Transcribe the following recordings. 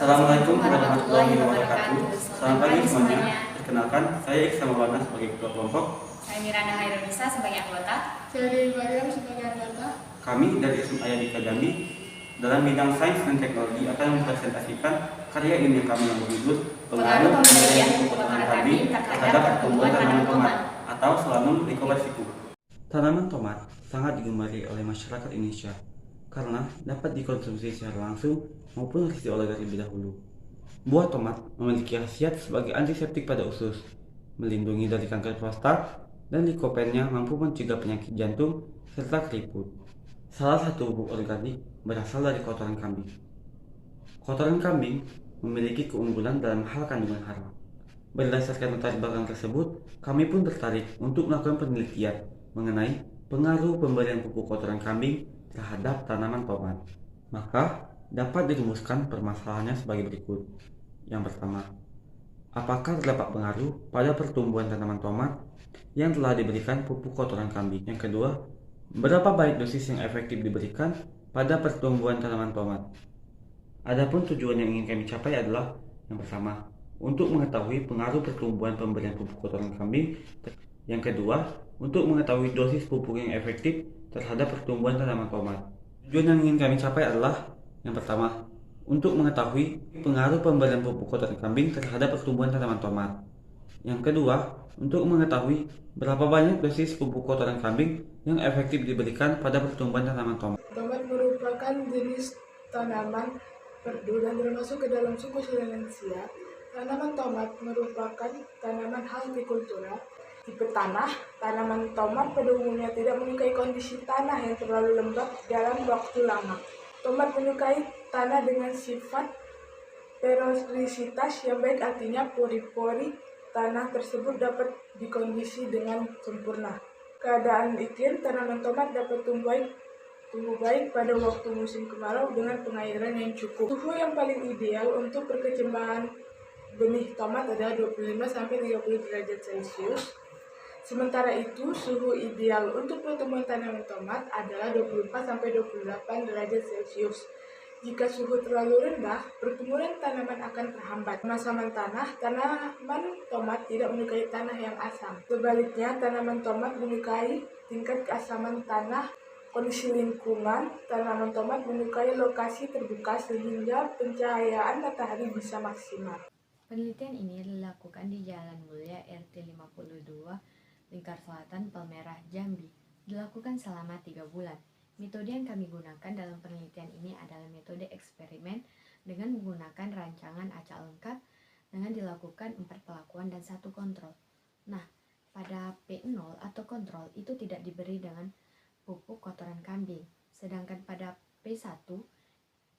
Assalamualaikum warahmatullahi wabarakatuh. Selamat pagi semuanya. Perkenalkan, saya Iksan Maulana sebagai ketua kelompok. Saya Miranda Hairunisa sebagai anggota. Saya Dewi Mariam sebagai anggota. Kami dari SMA Ayadika Jambi dalam bidang sains dan teknologi akan mempresentasikan karya ilmiah kami yang berjudul Pengaruh pemberian pupuk kotoran kambing terhadap pertumbuhan tanaman tomat atau Solanum lycopersicum. Tanaman tomat sangat digemari oleh masyarakat Indonesia karena dapat dikonsumsi secara langsung maupun harus diolah terlebih dahulu. Buah tomat memiliki khasiat sebagai antiseptik pada usus, melindungi dari kanker prostat, dan likopennya mampu mencegah penyakit jantung serta keriput. Salah satu pupuk organik berasal dari kotoran kambing. Kotoran kambing memiliki keunggulan dalam hal kandungan hara. Berdasarkan latar belakang tersebut, kami pun tertarik untuk melakukan penelitian mengenai pengaruh pemberian pupuk kotoran kambing terhadap tanaman tomat. Maka dapat dirumuskan permasalahannya sebagai berikut. Yang pertama, apakah terdapat pengaruh pada pertumbuhan tanaman tomat yang telah diberikan pupuk kotoran kambing? Yang kedua, berapa baik dosis yang efektif diberikan pada pertumbuhan tanaman tomat? Adapun tujuan yang ingin kami capai adalah yang pertama, untuk mengetahui pengaruh pertumbuhan pemberian pupuk kotoran kambing. Yang kedua, untuk mengetahui dosis pupuk yang efektif terhadap pertumbuhan tanaman tomat. Tujuan yang ingin kami capai adalah yang pertama, untuk mengetahui pengaruh pemberian pupuk kotoran kambing terhadap pertumbuhan tanaman tomat. Yang kedua, untuk mengetahui berapa banyak dosis pupuk kotoran kambing yang efektif diberikan pada pertumbuhan tanaman tomat. Tomat merupakan jenis tanaman perdu dan termasuk ke dalam suku Solanaceae. Tanaman tomat merupakan tanaman hortikultura. Tipe tanah, tanaman tomat pada umumnya tidak menyukai kondisi tanah yang terlalu lembab dalam waktu lama. Tomat menyukai tanah dengan sifat porositas yang baik, artinya pori-pori tanah tersebut dapat dikondisi dengan sempurna. Keadaan iklim tanaman tomat dapat tumbuh baik pada waktu musim kemarau dengan pengairan yang cukup. Suhu yang paling ideal untuk perkembangan benih tomat adalah 25-30 derajat Celcius. Sementara itu, suhu ideal untuk pertumbuhan tanaman tomat adalah 24-28 derajat Celcius. Jika suhu terlalu rendah, pertumbuhan tanaman akan terhambat. Pemasaman tanah, tanaman tomat tidak menyukai tanah yang asam. Sebaliknya, tanaman tomat menyukai tingkat keasaman tanah. Kondisi lingkungan, tanaman tomat menyukai lokasi terbuka sehingga pencahayaan matahari bisa maksimal. Penelitian ini dilakukan di Jalan Mulia RT 52, Lingkar Selatan, Palmerah, Jambi. Dilakukan selama 3 bulan. Metode yang kami gunakan dalam penelitian ini adalah metode eksperimen dengan menggunakan rancangan acak lengkap dengan dilakukan 4 pelakuan dan 1 kontrol. Nah, pada P0 atau kontrol itu tidak diberi dengan pupuk kotoran kambing. Sedangkan pada P1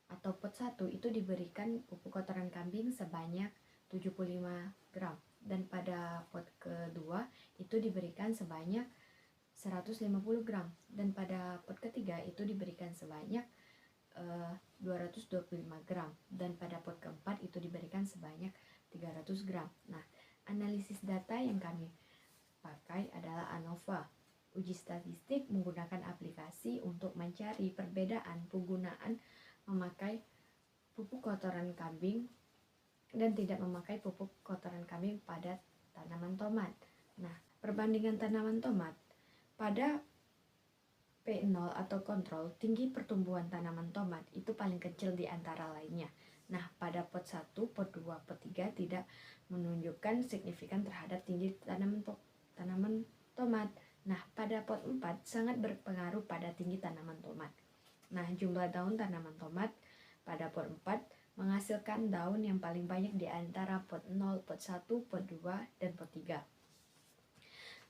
atau pot 1 itu diberikan pupuk kotoran kambing sebanyak 75 gram. Dan pada pot kedua itu diberikan sebanyak 150 gram. Dan pada pot ketiga itu diberikan sebanyak 225 gram. Dan pada pot keempat itu diberikan sebanyak 300 gram. Nah, analisis data yang kami pakai adalah ANOVA. Uji statistik menggunakan aplikasi untuk mencari perbedaan penggunaan memakai pupuk kotoran kambing dan tidak memakai pupuk kotoran kambing pada tanaman tomat. Nah, perbandingan tanaman tomat pada P0 atau kontrol, tinggi pertumbuhan tanaman tomat itu paling kecil di antara lainnya. Nah, pada pot 1, pot 2, pot 3 tidak menunjukkan signifikan terhadap tinggi tanaman tomat. Nah, pada pot 4 sangat berpengaruh pada tinggi tanaman tomat. Nah, jumlah daun tanaman tomat pada pot 4 menghasilkan daun yang paling banyak di antara pot 0, pot 1, pot 2, dan pot 3.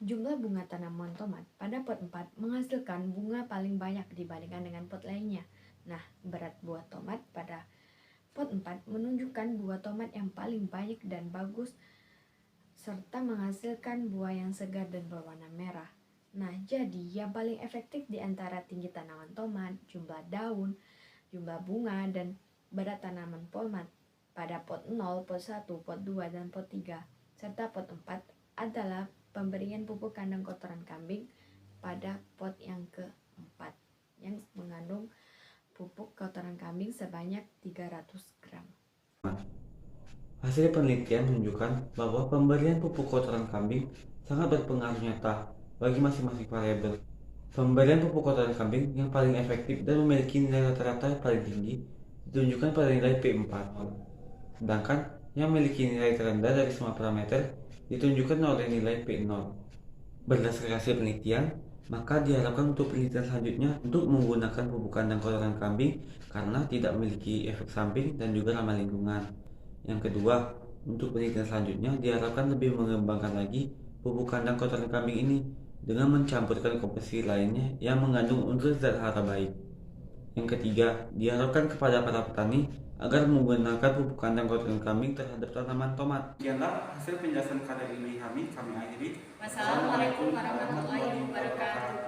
Jumlah bunga tanaman tomat pada pot 4 menghasilkan bunga paling banyak dibandingkan dengan pot lainnya. Nah, berat buah tomat pada pot 4 menunjukkan buah tomat yang paling banyak dan bagus serta menghasilkan buah yang segar dan berwarna merah. Nah, jadi yang paling efektif di antara tinggi tanaman tomat, jumlah daun, jumlah bunga, dan berat tanaman tomat pada pot 0, pot 1, pot 2, dan pot 3, serta pot 4 adalah pemberian pupuk kandang kotoran kambing pada pot yang keempat yang mengandung pupuk kotoran kambing sebanyak 300 gram. Hasil penelitian menunjukkan bahwa pemberian pupuk kotoran kambing sangat berpengaruh nyata bagi masing-masing variabel. Pemberian pupuk kotoran kambing yang paling efektif dan memiliki nilai rata-rata paling tinggi ditunjukkan pada nilai P4. Sedangkan yang memiliki nilai terendah dari semua parameter ditunjukkan oleh nilai P0. Berdasarkan hasil penelitian, maka diharapkan untuk penelitian selanjutnya untuk menggunakan pupuk kandang kotoran kambing karena tidak memiliki efek samping dan juga ramah lingkungan. Yang kedua, untuk penelitian selanjutnya diharapkan lebih mengembangkan lagi pupuk kandang kotoran kambing ini dengan mencampurkan komposisi lainnya yang mengandung unsur zat hara baik. Yang ketiga, diharapkan kepada para petani agar menggunakan pupuk kandang kotoran kambing terhadap tanaman tomat. Sekianlah hasil penjelasan karya ilmiah kami akhiri. Wassalamualaikum warahmatullahi wabarakatuh.